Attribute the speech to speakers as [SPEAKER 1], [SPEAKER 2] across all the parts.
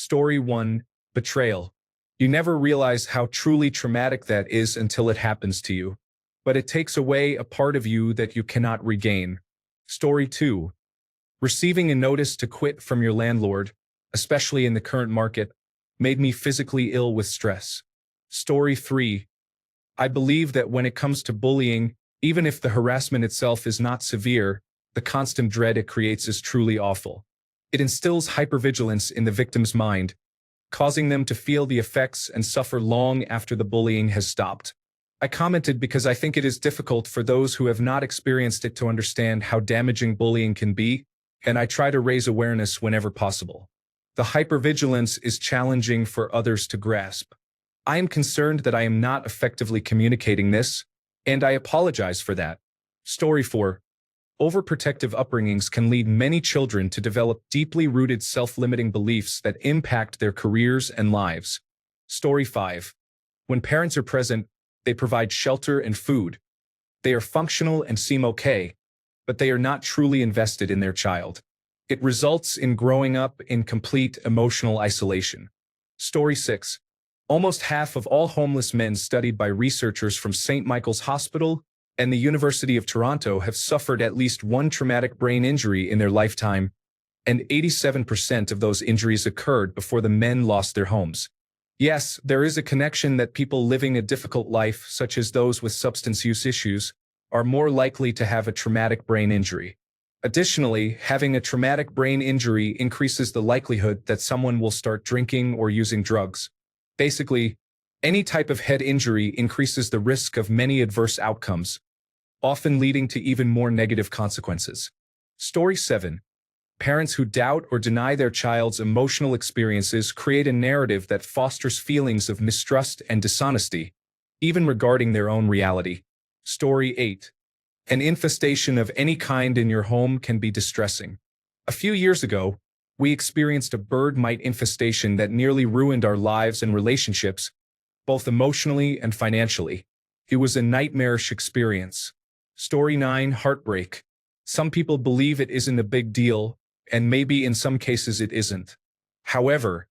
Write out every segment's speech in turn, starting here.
[SPEAKER 1] Story 1, Betrayal. You never realize how truly traumatic that is until it happens to you. But it takes away a part of you that you cannot regain. Story 2, Receiving a notice to quit from your landlord, especially in the current market, made me physically ill with stress. Story 3, I believe that when it comes to bullying, even if the harassment itself is not severe, the constant dread it creates is truly awful. It instills hypervigilance in the victim's mind, causing them to feel the effects and suffer long after the bullying has stopped. I commented because I think it is difficult for those who have not experienced it to understand how damaging bullying can be, and I try to raise awareness whenever possible. The hypervigilance is challenging for others to grasp. I am concerned that I am not effectively communicating this, and I apologize for that. Story 4, Overprotective upbringings can lead many children to develop deeply rooted self-limiting beliefs that impact their careers and lives. Story 5, When parents are present, they provide shelter and food. They are functional and seem okay, but they are not truly invested in their child. It results in growing up in complete emotional isolation. Story 6, Almost half of all homeless men studied by researchers from St. Michael's Hospital and the University of Toronto have suffered at least one traumatic brain injury in their lifetime, and 87% of those injuries occurred before the men lost their homes. Yes, there is a connection that people living a difficult life, such as those with substance use issues, are more likely to have a traumatic brain injury. Additionally, having a traumatic brain injury increases the likelihood that someone will start drinking or using drugs. Basically, any type of head injury increases the risk of many adverse outcomes, often leading to even more negative consequences. Story 7, Parents who doubt or deny their child's emotional experiences create a narrative that fosters feelings of mistrust and dishonesty, even regarding their own reality. Story 8, An infestation of any kind in your home can be distressing. A few years ago, we experienced a bird mite infestation that nearly ruined our lives and relationships, both emotionally and financially. It was a nightmarish experience. Story 9, Heartbreak. Some people believe it isn't a big deal, and maybe in some cases it isn't. However,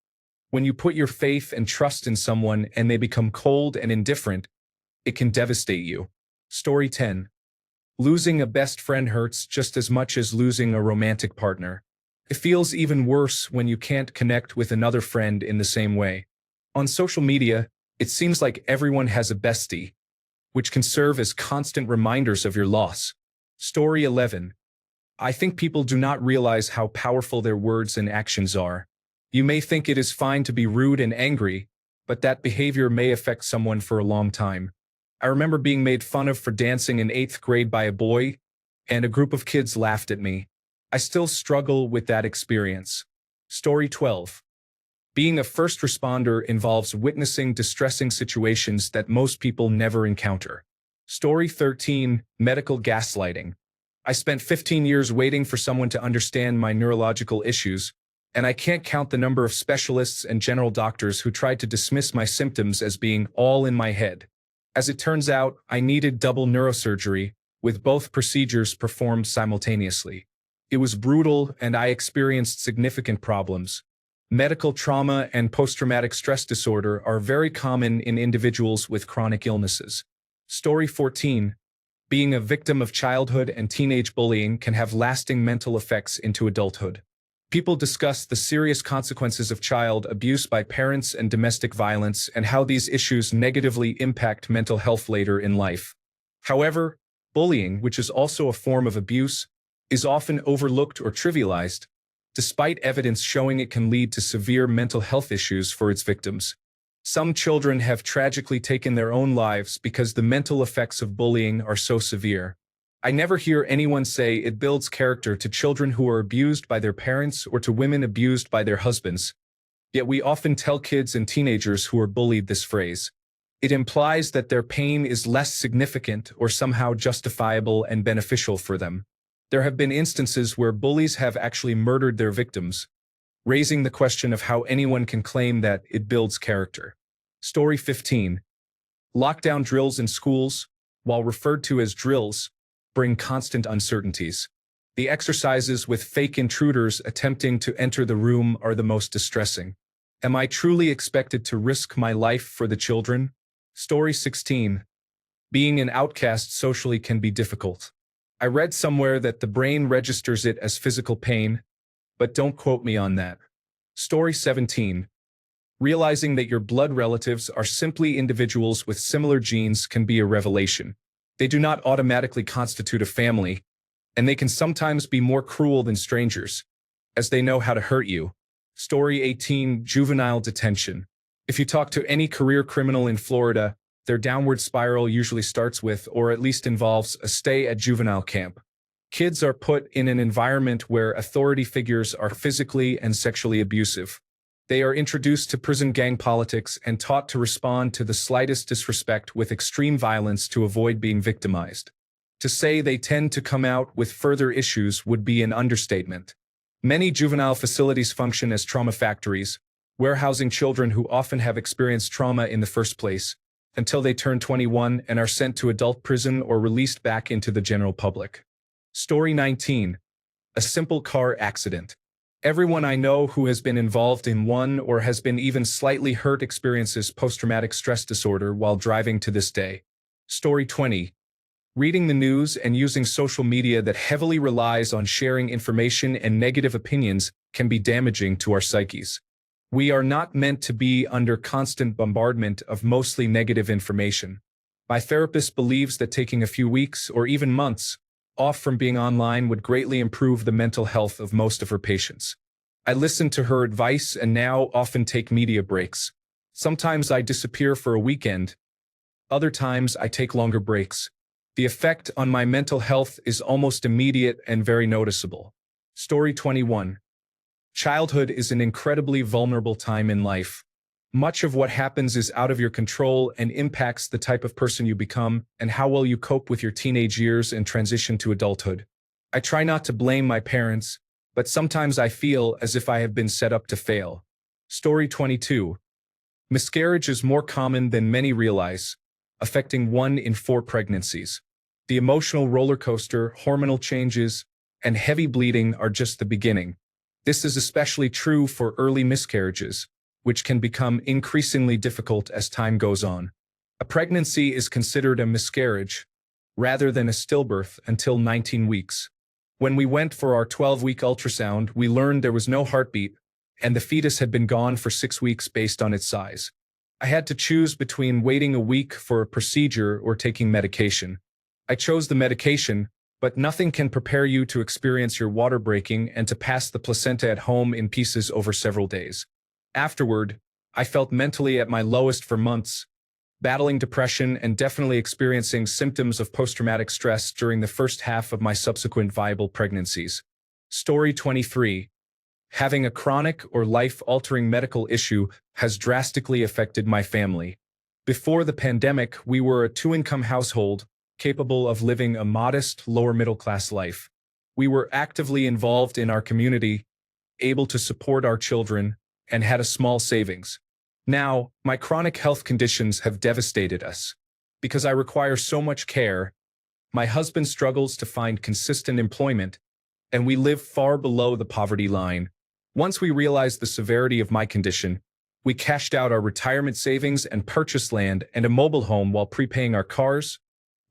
[SPEAKER 1] when you put your faith and trust in someone and they become cold and indifferent, it can devastate you. Story 10, Losing a best friend hurts just as much as losing a romantic partner. It feels even worse when you can't connect with another friend in the same way. On social media, it seems like everyone has a bestie, which can serve as constant reminders of your loss. Story 11, I think people do not realize how powerful their words and actions are. You may think it is fine to be rude and angry, but that behavior may affect someone for a long time. I remember being made fun of for dancing in 8th grade by a boy, and a group of kids laughed at me. I still struggle with that experience. Story 12, Being a first responder involves witnessing distressing situations that most people never encounter. Story 13, Medical gaslighting. I spent 15 years waiting for someone to understand my neurological issues, and I can't count the number of specialists and general doctors who tried to dismiss my symptoms as being all in my head. As it turns out, I needed double neurosurgery, with both procedures performed simultaneously. It was brutal, and I experienced significant problems. Medical trauma and post-traumatic stress disorder are very common in individuals with chronic illnesses. Story 14, Being a victim of childhood and teenage bullying can have lasting mental effects into adulthood. People discuss the serious consequences of child abuse by parents and domestic violence and how these issues negatively impact mental health later in life. However, bullying, which is also a form of abuse, is often overlooked or trivialized, despite evidence showing it can lead to severe mental health issues for its victims. Some children have tragically taken their own lives because the mental effects of bullying are so severe. I never hear anyone say it builds character to children who are abused by their parents or to women abused by their husbands. Yet we often tell kids and teenagers who are bullied this phrase. It implies that their pain is less significant or somehow justifiable and beneficial for them. There have been instances where bullies have actually murdered their victims, raising the question of how anyone can claim that it builds character. Story 15, Lockdown drills in schools, while referred to as drills, bring constant uncertainties. The exercises with fake intruders attempting to enter the room are the most distressing. Am I truly expected to risk my life for the children? Story 16. Being an outcast socially can be difficult. I read somewhere that the brain registers it as physical pain, but don't quote me on that. Story 17. Realizing that your blood relatives are simply individuals with similar genes can be a revelation. They do not automatically constitute a family, and they can sometimes be more cruel than strangers, as they know how to hurt you. Story 18. Juvenile detention. If you talk to any career criminal in Florida, their downward spiral usually starts with, or at least involves, a stay at juvenile camp. Kids are put in an environment where authority figures are physically and sexually abusive. They are introduced to prison gang politics and taught to respond to the slightest disrespect with extreme violence to avoid being victimized. To say they tend to come out with further issues would be an understatement. Many juvenile facilities function as trauma factories, warehousing children who often have experienced trauma in the first place, until they turn 21 and are sent to adult prison or released back into the general public. Story 19. A simple car accident. Everyone I know who has been involved in one or has been even slightly hurt experiences post-traumatic stress disorder while driving to this day. Story 20. Reading the news and using social media that heavily relies on sharing information and negative opinions can be damaging to our psyches. We are not meant to be under constant bombardment of mostly negative information. My therapist believes that taking a few weeks or even months off from being online would greatly improve the mental health of most of her patients. I listen to her advice and now often take media breaks. Sometimes I disappear for a weekend. Other times I take longer breaks. The effect on my mental health is almost immediate and very noticeable. Story 21. Childhood is an incredibly vulnerable time in life. Much of what happens is out of your control and impacts the type of person you become and how well you cope with your teenage years and transition to adulthood. I try not to blame my parents, but sometimes I feel as if I have been set up to fail. Story 22. Miscarriage is more common than many realize, affecting 1 in 4 pregnancies. The emotional roller coaster, hormonal changes, and heavy bleeding are just the beginning. This is especially true for early miscarriages, which can become increasingly difficult as time goes on. A pregnancy is considered a miscarriage, rather than a stillbirth, until 19 weeks. When we went for our 12-week ultrasound, we learned there was no heartbeat, and the fetus had been gone for 6 weeks based on its size. I had to choose between waiting a week for a procedure or taking medication. I chose the medication, but nothing can prepare you to experience your water breaking and to pass the placenta at home in pieces over several days. Afterward, I felt mentally at my lowest for months, battling depression and definitely experiencing symptoms of post-traumatic stress during the first half of my subsequent viable pregnancies. Story 23. Having a chronic or life-altering medical issue has drastically affected my family. Before the pandemic, we were a 2-income household, capable of living a modest, lower-middle-class life. We were actively involved in our community, able to support our children, and had a small savings. Now, my chronic health conditions have devastated us. Because I require so much care, my husband struggles to find consistent employment, and we live far below the poverty line. Once we realized the severity of my condition, we cashed out our retirement savings and purchased land and a mobile home while prepaying our cars,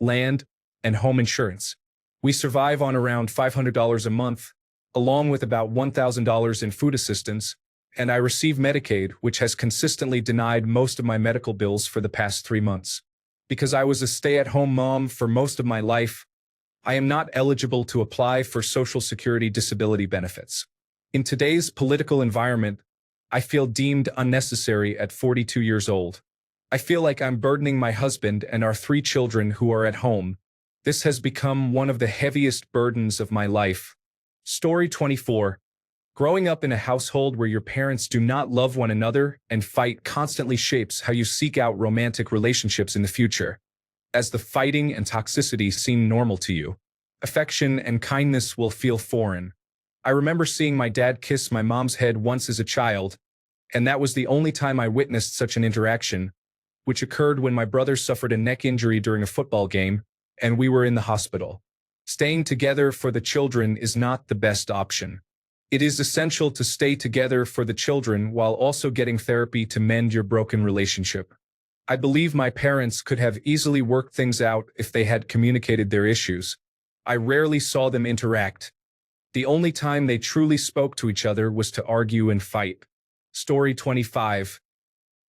[SPEAKER 1] land, and home insurance. We survive on around $500 a month, along with about $1,000 in food assistance, and I receive Medicaid, which has consistently denied most of my medical bills for the past 3 months. Because I was a stay-at-home mom for most of my life, I am not eligible to apply for Social Security disability benefits. In today's political environment, I feel deemed unnecessary at 42 years old. I feel like I'm burdening my husband and our 3 children who are at home. This has become one of the heaviest burdens of my life. Story 24. Growing up in a household where your parents do not love one another and fight constantly shapes how you seek out romantic relationships in the future. As the fighting and toxicity seem normal to you, affection and kindness will feel foreign. I remember seeing my dad kiss my mom's head once as a child, and that was the only time I witnessed such an interaction, which occurred when my brother suffered a neck injury during a football game, and we were in the hospital. Staying together for the children is not the best option. It is essential to stay together for the children while also getting therapy to mend your broken relationship. I believe my parents could have easily worked things out if they had communicated their issues. I rarely saw them interact. The only time they truly spoke to each other was to argue and fight. Story 25.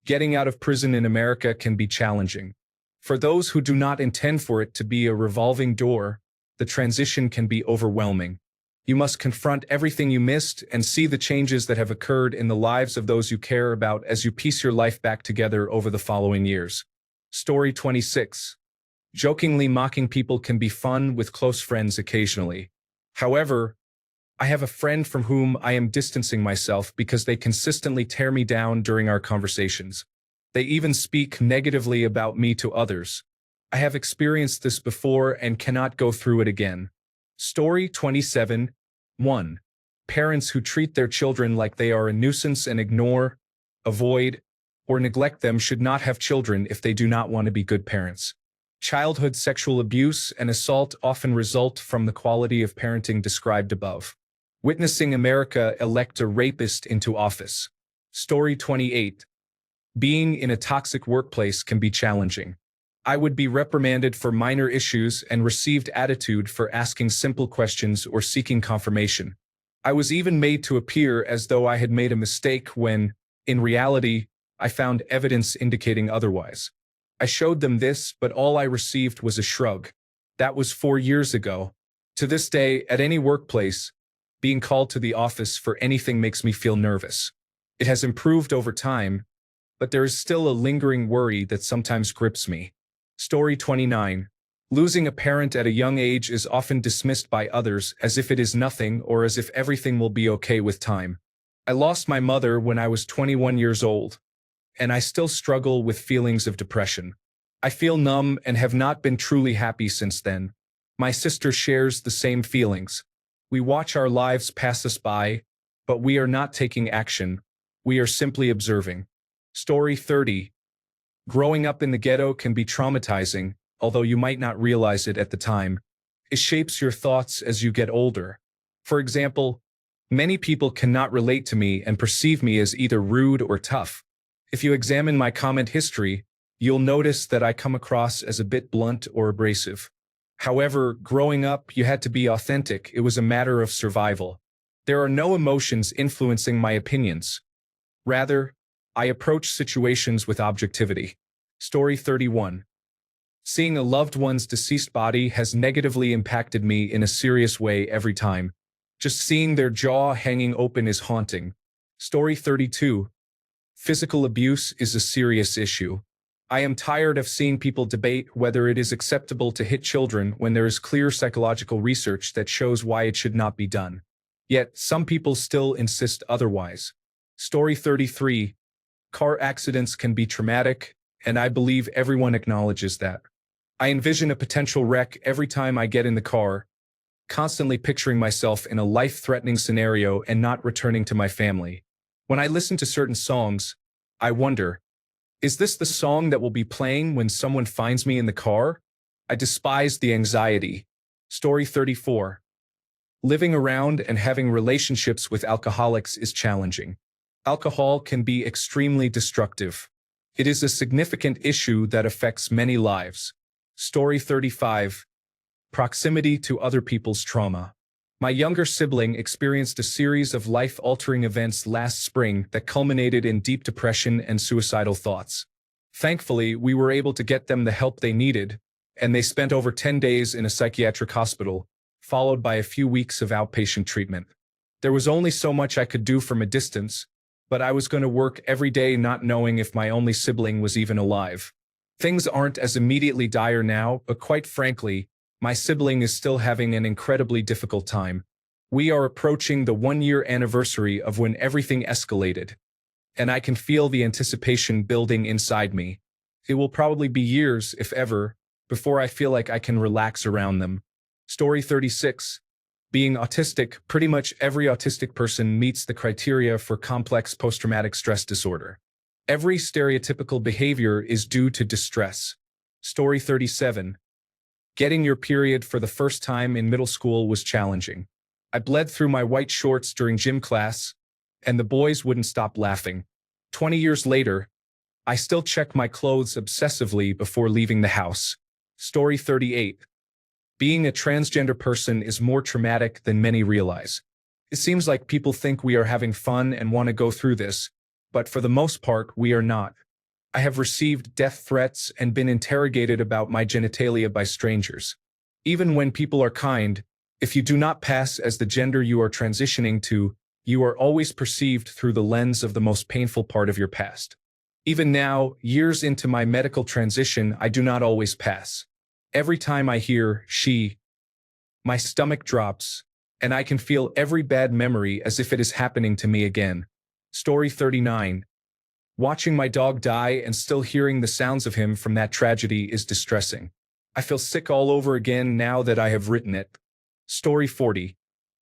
[SPEAKER 1] Getting out of prison in America can be challenging. For those who do not intend for it to be a revolving door, the transition can be overwhelming. You must confront everything you missed and see the changes that have occurred in the lives of those you care about as you piece your life back together over the following years. Story 26. Jokingly mocking people can be fun with close friends occasionally. However, I have a friend from whom I am distancing myself because they consistently tear me down during our conversations. They even speak negatively about me to others. I have experienced this before and cannot go through it again. Story 27. 1. Parents who treat their children like they are a nuisance and ignore, avoid, or neglect them should not have children if they do not want to be good parents. Childhood sexual abuse and assault often result from the quality of parenting described above. Witnessing America elect a rapist into office. Story 28. Being in a toxic workplace can be challenging. I would be reprimanded for minor issues and received attitude for asking simple questions or seeking confirmation. I was even made to appear as though I had made a mistake when, in reality, I found evidence indicating otherwise. I showed them this, but all I received was a shrug. That was 4 years ago. To this day, at any workplace, being called to the office for anything makes me feel nervous. It has improved over time, but there is still a lingering worry that sometimes grips me. Story 29. Losing a parent at a young age is often dismissed by others as if it is nothing or as if everything will be okay with time. I lost my mother when I was 21 years old, and I still struggle with feelings of depression. I feel numb and have not been truly happy since then. My sister shares the same feelings. We watch our lives pass us by, but we are not taking action. We are simply observing. Story 30. Growing up in the ghetto can be traumatizing, although you might not realize it at the time. It shapes your thoughts as you get older. For example, many people cannot relate to me and perceive me as either rude or tough. If you examine my comment history, you'll notice that I come across as a bit blunt or abrasive. However, growing up, you had to be authentic. It was a matter of survival. There are no emotions influencing my opinions. Rather, I approach situations with objectivity. Story 31. Seeing a loved one's deceased body has negatively impacted me in a serious way every time. Just seeing their jaw hanging open is haunting. Story 32. Physical abuse is a serious issue. I am tired of seeing people debate whether it is acceptable to hit children when there is clear psychological research that shows why it should not be done. Yet, some people still insist otherwise. Story 33. Car accidents can be traumatic, and I believe everyone acknowledges that. I envision a potential wreck every time I get in the car, constantly picturing myself in a life-threatening scenario and not returning to my family. When I listen to certain songs, I wonder, is this the song that will be playing when someone finds me in the car? I despise the anxiety. Story 34. Living around and having relationships with alcoholics is challenging. Alcohol can be extremely destructive. It is a significant issue that affects many lives. Story 35. Proximity to other people's trauma. My younger sibling experienced a series of life-altering events last spring that culminated in deep depression and suicidal thoughts. Thankfully, we were able to get them the help they needed, and they spent over 10 days in a psychiatric hospital, followed by a few weeks of outpatient treatment. There was only so much I could do from a distance, but I was going to work every day not knowing if my only sibling was even alive. Things aren't as immediately dire now, but quite frankly, my sibling is still having an incredibly difficult time. We are approaching the 1-year anniversary of when everything escalated, and I can feel the anticipation building inside me. It will probably be years, if ever, before I feel like I can relax around them. Story 36. Being autistic, pretty much every autistic person meets the criteria for complex post-traumatic stress disorder. Every stereotypical behavior is due to distress. Story 37. Getting your period for the first time in middle school was challenging. I bled through my white shorts during gym class, and the boys wouldn't stop laughing. 20 years later, I still check my clothes obsessively before leaving the house. Story 38. Being a transgender person is more traumatic than many realize. It seems like people think we are having fun and want to go through this, but for the most part, we are not. I have received death threats and been interrogated about my genitalia by strangers. Even when people are kind, if you do not pass as the gender you are transitioning to, you are always perceived through the lens of the most painful part of your past. Even now, years into my medical transition, I do not always pass. Every time I hear she, my stomach drops, and I can feel every bad memory as if it is happening to me again. Story 39. Watching my dog die and still hearing the sounds of him from that tragedy is distressing. I feel sick all over again now that I have written it. Story 40.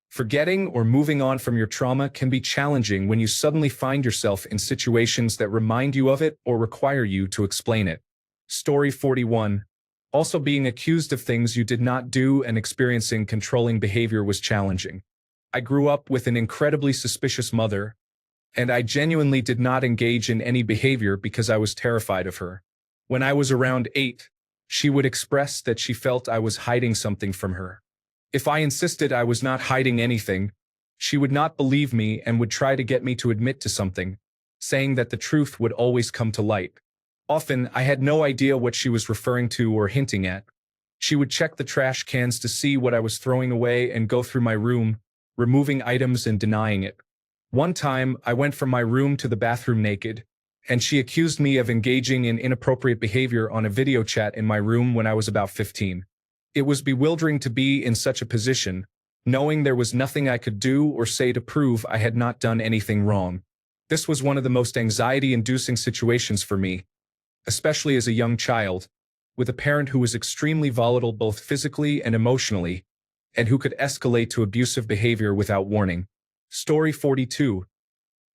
[SPEAKER 1] Forgetting or moving on from your trauma can be challenging when you suddenly find yourself in situations that remind you of it or require you to explain it. Story 41. Also, being accused of things you did not do and experiencing controlling behavior was challenging. I grew up with an incredibly suspicious mother, and I genuinely did not engage in any behavior because I was terrified of her. When I was around 8, she would express that she felt I was hiding something from her. If I insisted I was not hiding anything, she would not believe me and would try to get me to admit to something, saying that the truth would always come to light. Often, I had no idea what she was referring to or hinting at. She would check the trash cans to see what I was throwing away and go through my room, removing items and denying it. One time, I went from my room to the bathroom naked, and she accused me of engaging in inappropriate behavior on a video chat in my room when I was about 15. It was bewildering to be in such a position, knowing there was nothing I could do or say to prove I had not done anything wrong. This was one of the most anxiety-inducing situations for me, especially as a young child, with a parent who was extremely volatile both physically and emotionally, and who could escalate to abusive behavior without warning. Story 42.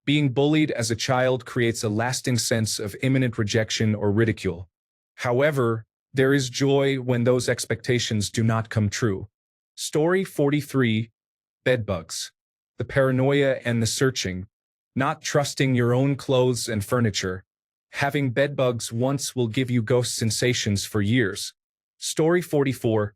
[SPEAKER 1] Being bullied as a child creates a lasting sense of imminent rejection or ridicule. However, there is joy when those expectations do not come true. Story 43. Bedbugs. The paranoia and the searching. Not trusting your own clothes and furniture. Having bedbugs once will give you ghost sensations for years. Story 44.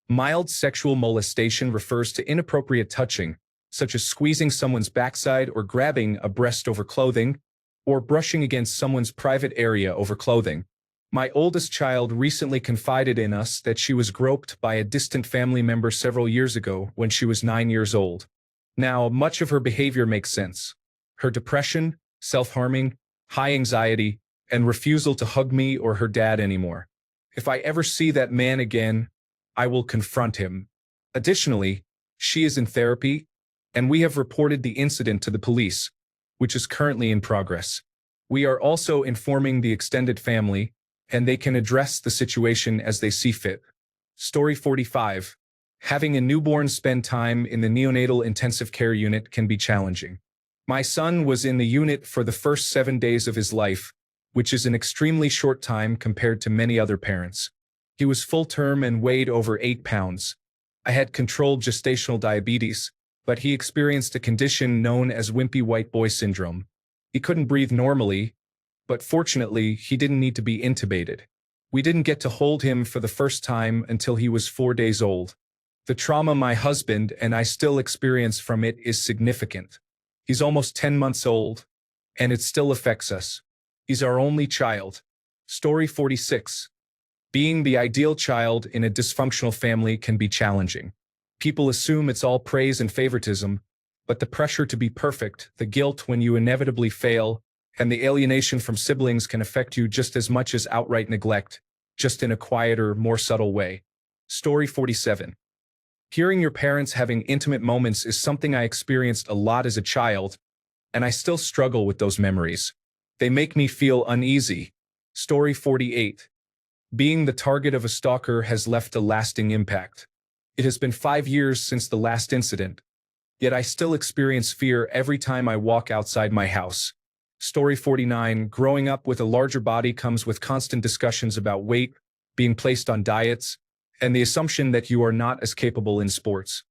[SPEAKER 1] Mild sexual molestation refers to inappropriate touching, such as squeezing someone's backside or grabbing a breast over clothing, or brushing against someone's private area over clothing. My oldest child recently confided in us that she was groped by a distant family member several years ago when she was 9 years old. Now, much of her behavior makes sense. Her depression, self-harming, high anxiety, and refusal to hug me or her dad anymore. If I ever see that man again, I will confront him. Additionally, she is in therapy, and we have reported the incident to the police, which is currently in progress. We are also informing the extended family, and they can address the situation as they see fit. Story 45. Having a newborn spend time in the neonatal intensive care unit can be challenging. My son was in the unit for the first 7 days of his life, which is an extremely short time compared to many other parents. He was full-term and weighed over 8 pounds. I had controlled gestational diabetes, but he experienced a condition known as wimpy white boy syndrome. He couldn't breathe normally, but fortunately, he didn't need to be intubated. We didn't get to hold him for the first time until he was 4 days old. The trauma my husband and I still experience from it is significant. He's almost 10 months old, and it still affects us. He's our only child. Story 46. Being the ideal child in a dysfunctional family can be challenging. People assume it's all praise and favoritism, but the pressure to be perfect, the guilt when you inevitably fail, and the alienation from siblings can affect you just as much as outright neglect, just in a quieter, more subtle way. Story 47. Hearing your parents having intimate moments is something I experienced a lot as a child, and I still struggle with those memories. They make me feel uneasy. Story 48. Being the target of a stalker has left a lasting impact. It has been 5 years since the last incident, yet I still experience fear every time I walk outside my house. Story 49. Growing up with a larger body comes with constant discussions about weight, being placed on diets, and the assumption that you are not as capable in sports.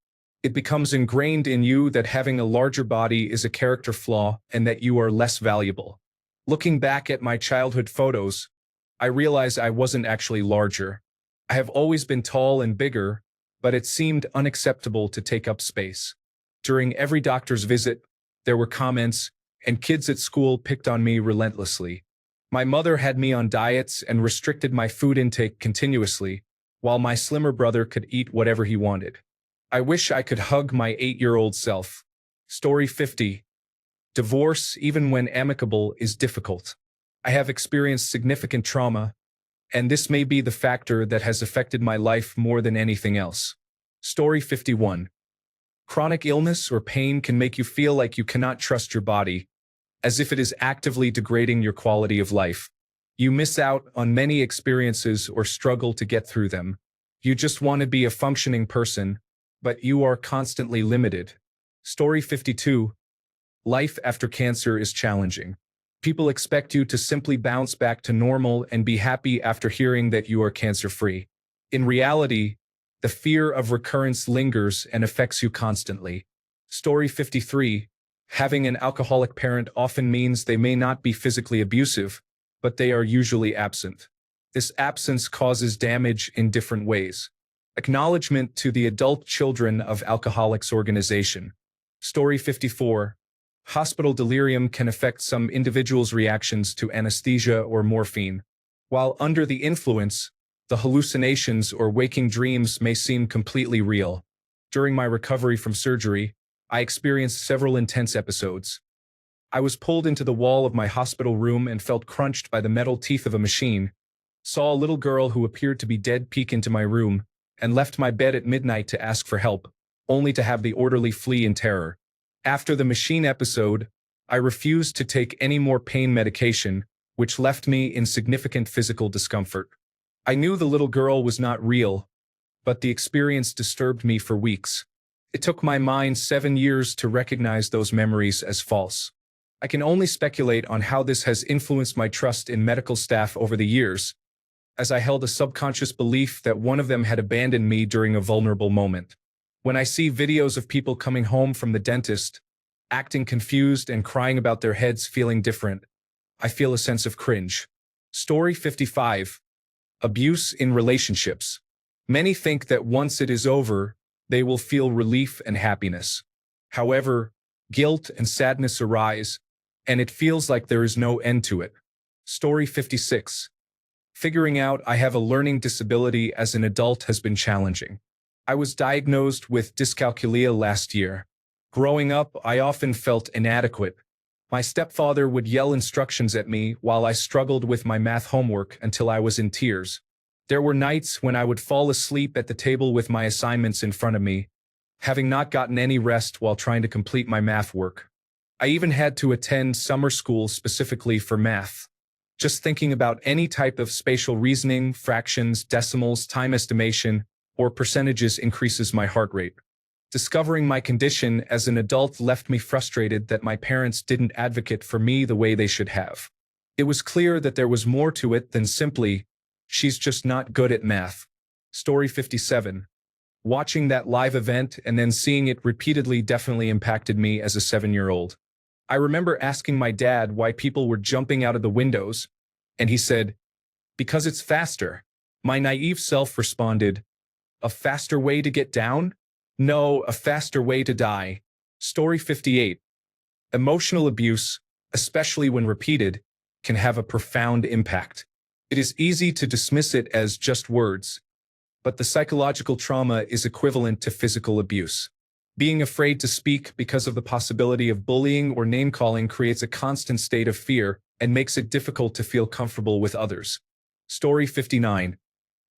[SPEAKER 1] It becomes ingrained in you that having a larger body is a character flaw and that you are less valuable. Looking back at my childhood photos, I realize I wasn't actually larger. I have always been tall and bigger, but it seemed unacceptable to take up space. During every doctor's visit, there were comments, and kids at school picked on me relentlessly. My mother had me on diets and restricted my food intake continuously, while my slimmer brother could eat whatever he wanted. I wish I could hug my 8-year-old self. Story 50. Divorce, even when amicable, is difficult. I have experienced significant trauma, and this may be the factor that has affected my life more than anything else. Story 51. Chronic illness or pain can make you feel like you cannot trust your body, as if it is actively degrading your quality of life. You miss out on many experiences or struggle to get through them. You just want to be a functioning person, but you are constantly limited. Story 52. Life after cancer is challenging. People expect you to simply bounce back to normal and be happy after hearing that you are cancer-free. In reality, the fear of recurrence lingers and affects you constantly. Story 53. Having an alcoholic parent often means they may not be physically abusive, but they are usually absent. This absence causes damage in different ways. Acknowledgement to the Adult Children of Alcoholics organization. Story 54. Hospital delirium can affect some individuals' reactions to anesthesia or morphine. While under the influence, the hallucinations or waking dreams may seem completely real. During my recovery from surgery, I experienced several intense episodes. I was pulled into the wall of my hospital room and felt crunched by the metal teeth of a machine, saw a little girl who appeared to be dead peek into my room, and left my bed at midnight to ask for help, only to have the orderly flee in terror. After the machine episode, I refused to take any more pain medication, which left me in significant physical discomfort. I knew the little girl was not real, but the experience disturbed me for weeks. It took my mind 7 years to recognize those memories as false. I can only speculate on how this has influenced my trust in medical staff over the years, as I held a subconscious belief that one of them had abandoned me during a vulnerable moment. When I see videos of people coming home from the dentist, acting confused and crying about their heads feeling different, I feel a sense of cringe. Story 55. Abuse in relationships. Many think that once it is over, they will feel relief and happiness. However, guilt and sadness arise, and it feels like there is no end to it. Story 56. Figuring out I have a learning disability as an adult has been challenging. I was diagnosed with dyscalculia last year. Growing up, I often felt inadequate. My stepfather would yell instructions at me while I struggled with my math homework until I was in tears. There were nights when I would fall asleep at the table with my assignments in front of me, having not gotten any rest while trying to complete my math work. I even had to attend summer school specifically for math. Just thinking about any type of spatial reasoning, fractions, decimals, time estimation, or percentages increases my heart rate. Discovering my condition as an adult left me frustrated that my parents didn't advocate for me the way they should have. It was clear that there was more to it than simply, "She's just not good at math." Story 57. Watching that live event and then seeing it repeatedly definitely impacted me as a 7-year-old. I remember asking my dad why people were jumping out of the windows, and he said, "Because it's faster." My naive self responded, "A faster way to get down? No, a faster way to die." Story 58. Emotional abuse, especially when repeated, can have a profound impact. It is easy to dismiss it as just words, but the psychological trauma is equivalent to physical abuse. Being afraid to speak because of the possibility of bullying or name-calling creates a constant state of fear and makes it difficult to feel comfortable with others. Story 59.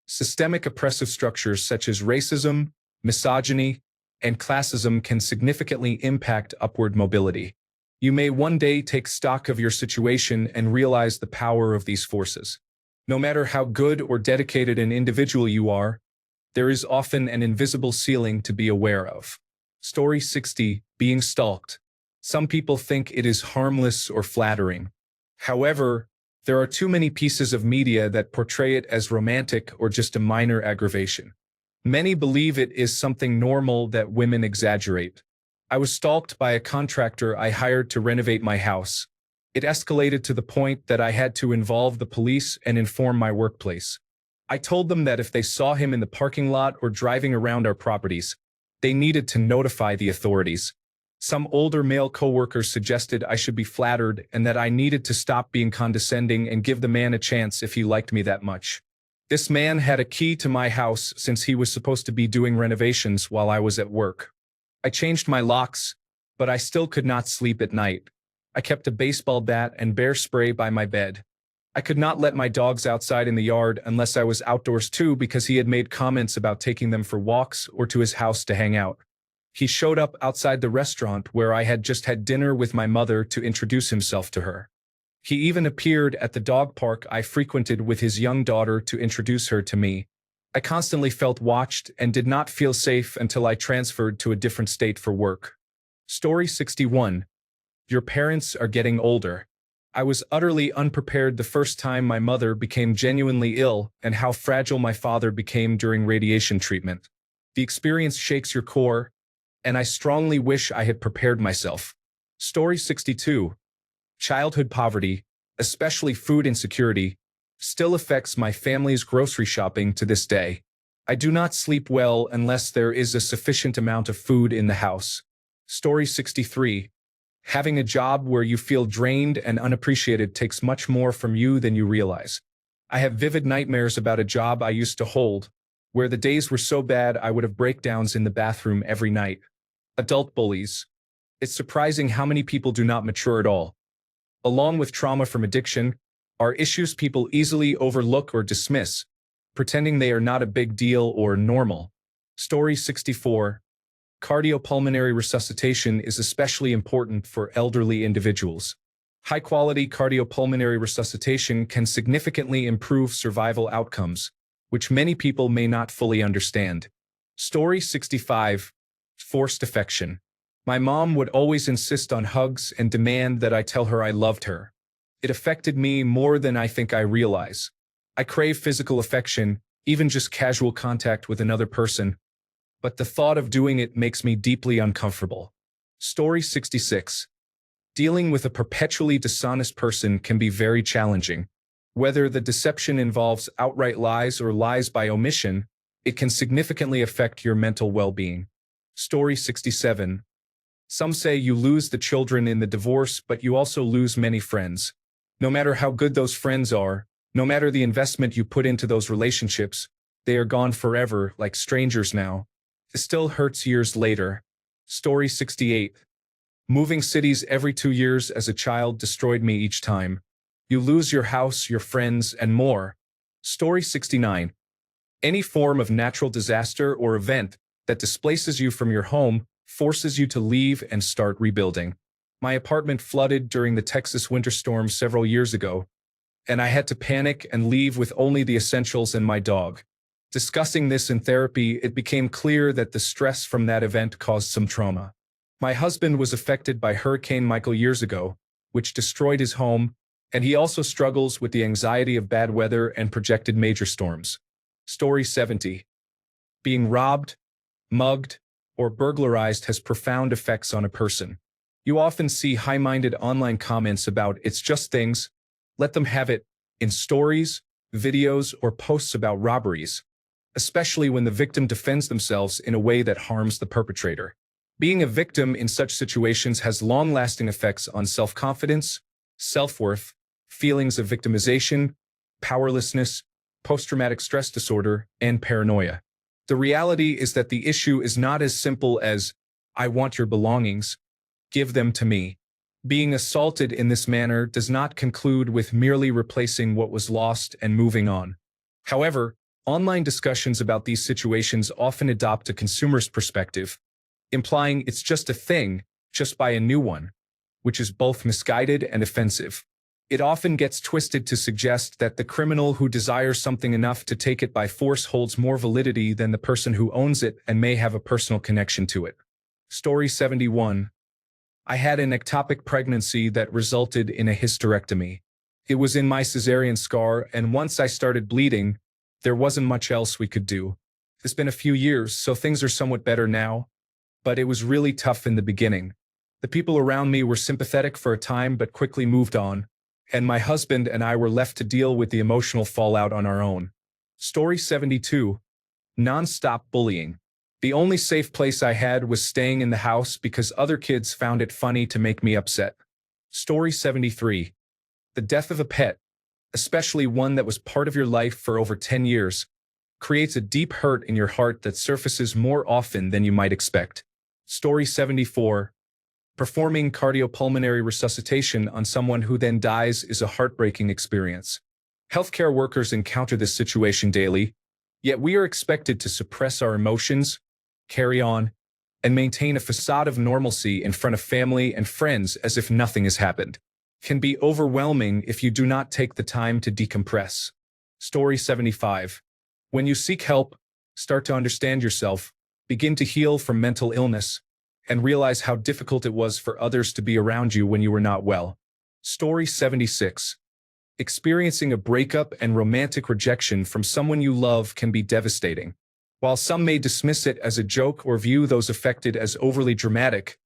[SPEAKER 1] Systemic oppressive structures such as racism, misogyny, and classism can significantly impact upward mobility. You may one day take stock of your situation and realize the power of these forces. No matter how good or dedicated an individual you are, there is often an invisible ceiling to be aware of. Story 60. Being stalked. Some people think it is harmless or flattering. However, there are too many pieces of media that portray it as romantic or just a minor aggravation. Many believe it is something normal that women exaggerate. I was stalked by a contractor I hired to renovate my house. It escalated to the point that I had to involve the police and inform my workplace. I told them that if they saw him in the parking lot or driving around our properties, they needed to notify the authorities. Some older male coworkers suggested I should be flattered and that I needed to stop being condescending and give the man a chance if he liked me that much. This man had a key to my house since he was supposed to be doing renovations while I was at work. I changed my locks, but I still could not sleep at night. I kept a baseball bat and bear spray by my bed. I could not let my dogs outside in the yard unless I was outdoors too because he had made comments about taking them for walks or to his house to hang out. He showed up outside the restaurant where I had just had dinner with my mother to introduce himself to her. He even appeared at the dog park I frequented with his young daughter to introduce her to me. I constantly felt watched and did not feel safe until I transferred to a different state for work. Story 61. Your parents are getting older. I was utterly unprepared the first time my mother became genuinely ill and how fragile my father became during radiation treatment. The experience shakes your core, and I strongly wish I had prepared myself. Story 62. Childhood poverty, especially food insecurity, still affects my family's grocery shopping to this day. I do not sleep well unless there is a sufficient amount of food in the house. Story 63. Having a job where you feel drained and unappreciated takes much more from you than you realize. I have vivid nightmares about a job I used to hold, where the days were so bad I would have breakdowns in the bathroom every night. Adult bullies. It's surprising how many people do not mature at all. Along with trauma from addiction, are issues people easily overlook or dismiss, pretending they are not a big deal or normal. Story 64. Cardiopulmonary resuscitation is especially important for elderly individuals. High-quality cardiopulmonary resuscitation can significantly improve survival outcomes, which many people may not fully understand. Story 65. Forced affection. My mom would always insist on hugs and demand that I tell her I loved her. It affected me more than I think I realize. I crave physical affection, even just casual contact with another person, but the thought of doing it makes me deeply uncomfortable. Story 66. Dealing with a perpetually dishonest person can be very challenging. Whether the deception involves outright lies or lies by omission, it can significantly affect your mental well-being. Story 67. Some say you lose the children in the divorce, but you also lose many friends. No matter how good those friends are, no matter the investment you put into those relationships, they are gone forever, like strangers now. It still hurts years later. Story 68. Moving cities every 2 years as a child destroyed me each time. You lose your house, your friends, and more. Story 69. Any form of natural disaster or event that displaces you from your home forces you to leave and start rebuilding. My apartment flooded during the Texas winter storm several years ago, and I had to panic and leave with only the essentials and my dog. Discussing this in therapy, it became clear that the stress from that event caused some trauma. My husband was affected by Hurricane Michael years ago, which destroyed his home, and he also struggles with the anxiety of bad weather and projected major storms. Story 70. Being robbed, mugged, or burglarized has profound effects on a person. You often see high-minded online comments about "it's just things, let them have it" in stories, videos, or posts about robberies, especially when the victim defends themselves in a way that harms the perpetrator. Being a victim in such situations has long-lasting effects on self-confidence, self-worth, feelings of victimization, powerlessness, post-traumatic stress disorder, and paranoia. The reality is that the issue is not as simple as, "I want your belongings, give them to me." Being assaulted in this manner does not conclude with merely replacing what was lost and moving on. However, online discussions about these situations often adopt a consumer's perspective, implying it's just a thing, just buy a new one, which is both misguided and offensive. It often gets twisted to suggest that the criminal who desires something enough to take it by force holds more validity than the person who owns it and may have a personal connection to it. Story 71. I had an ectopic pregnancy that resulted in a hysterectomy. It was in my cesarean scar, and once I started bleeding, there wasn't much else we could do. It's been a few years, so things are somewhat better now, but it was really tough in the beginning. The people around me were sympathetic for a time but quickly moved on, and my husband and I were left to deal with the emotional fallout on our own. Story 72. Non-stop bullying. The only safe place I had was staying in the house because other kids found it funny to make me upset. Story 73. The death of a pet, especially one that was part of your life for over 10 years, creates a deep hurt in your heart that surfaces more often than you might expect. Story 74. Performing cardiopulmonary resuscitation on someone who then dies is a heartbreaking experience. Healthcare workers encounter this situation daily, yet we are expected to suppress our emotions, carry on, and maintain a facade of normalcy in front of family and friends as if nothing has happened. Can be overwhelming if you do not take the time to decompress. Story 75. When you seek help, start to understand yourself, begin to heal from mental illness, and realize how difficult it was for others to be around you when you were not well. Story 76. Experiencing a breakup and romantic rejection from someone you love can be devastating. While some may dismiss it as a joke or view those affected as overly dramatic,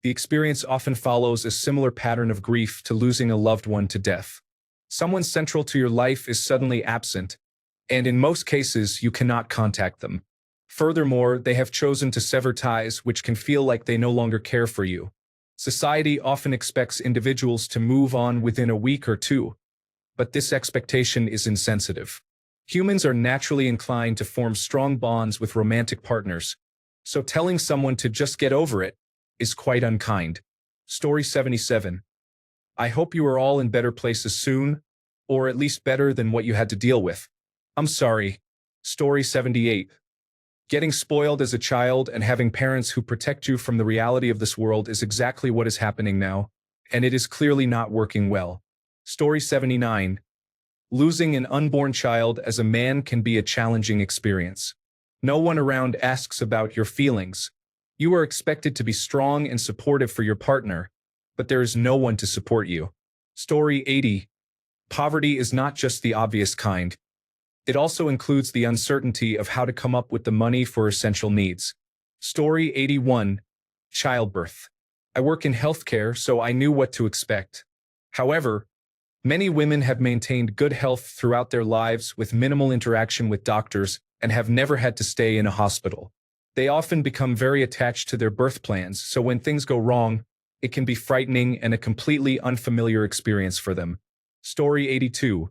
[SPEAKER 1] the experience often follows a similar pattern of grief to losing a loved one to death. Someone central to your life is suddenly absent, and in most cases you cannot contact them. Furthermore, they have chosen to sever ties, which can feel like they no longer care for you. Society often expects individuals to move on within a week or two, but this expectation is insensitive. Humans are naturally inclined to form strong bonds with romantic partners, so telling someone to just get over it is quite unkind. Story 77. I hope you are all in better places soon, or at least better than what you had to deal with. I'm sorry. Story 78. Getting spoiled as a child and having parents who protect you from the reality of this world is exactly what is happening now, and it is clearly not working well. Story 79. Losing an unborn child as a man can be a challenging experience. No one around asks about your feelings. You are expected to be strong and supportive for your partner, but there is no one to support you. Story 80. Poverty is not just the obvious kind. It also includes the uncertainty of how to come up with the money for essential needs. Story 81. Childbirth. I work in healthcare, so I knew what to expect. However, many women have maintained good health throughout their lives with minimal interaction with doctors and have never had to stay in a hospital. They often become very attached to their birth plans, so when things go wrong, it can be frightening and a completely unfamiliar experience for them. Story 82.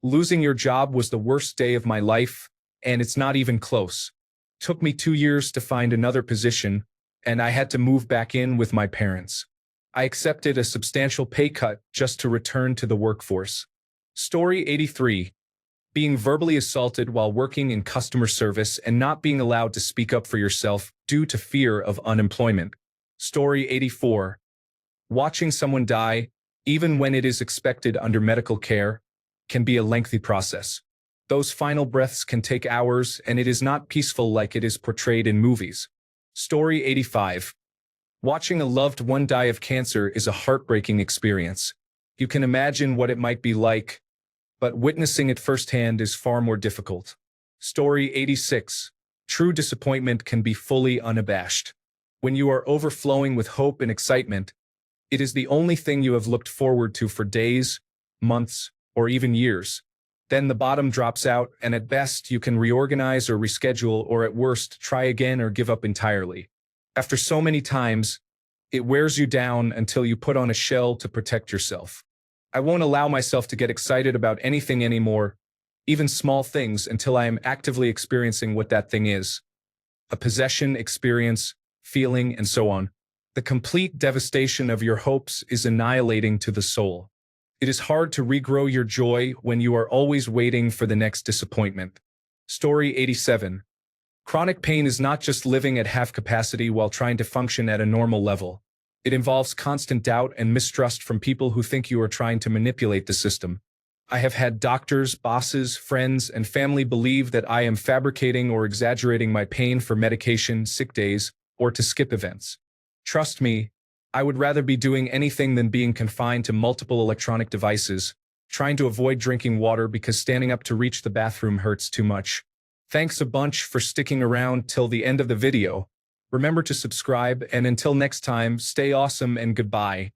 [SPEAKER 1] Losing your job was the worst day of my life, and it's not even close. Took me 2 years to find another position, and I had to move back in with my parents. I accepted a substantial pay cut just to return to the workforce. Story 83. Being verbally assaulted while working in customer service and not being allowed to speak up for yourself due to fear of unemployment. Story 84. Watching someone die, even when it is expected under medical care, can be a lengthy process. Those final breaths can take hours, and it is not peaceful like it is portrayed in movies. Story 85. Watching a loved one die of cancer is a heartbreaking experience. You can imagine what it might be like, but witnessing it firsthand is far more difficult. Story 86. True disappointment can be fully unabashed. When you are overflowing with hope and excitement, it is the only thing you have looked forward to for days, months, or even years. Then the bottom drops out, and at best you can reorganize or reschedule, or at worst try again or give up entirely. After so many times, it wears you down until you put on a shell to protect yourself. I won't allow myself to get excited about anything anymore, even small things, until I am actively experiencing what that thing is. A possession, experience, feeling, and so on. The complete devastation of your hopes is annihilating to the soul. It is hard to regrow your joy when you are always waiting for the next disappointment. Story 87. Chronic pain is not just living at half capacity while trying to function at a normal level. It involves constant doubt and mistrust from people who think you are trying to manipulate the system. I have had doctors, bosses, friends, and family believe that I am fabricating or exaggerating my pain for medication, sick days, or to skip events. Trust me, I would rather be doing anything than being confined to multiple electronic devices, trying to avoid drinking water because standing up to reach the bathroom hurts too much, Thanks a bunch for sticking around till the end of the video. Remember to subscribe, and until next time, stay awesome and goodbye.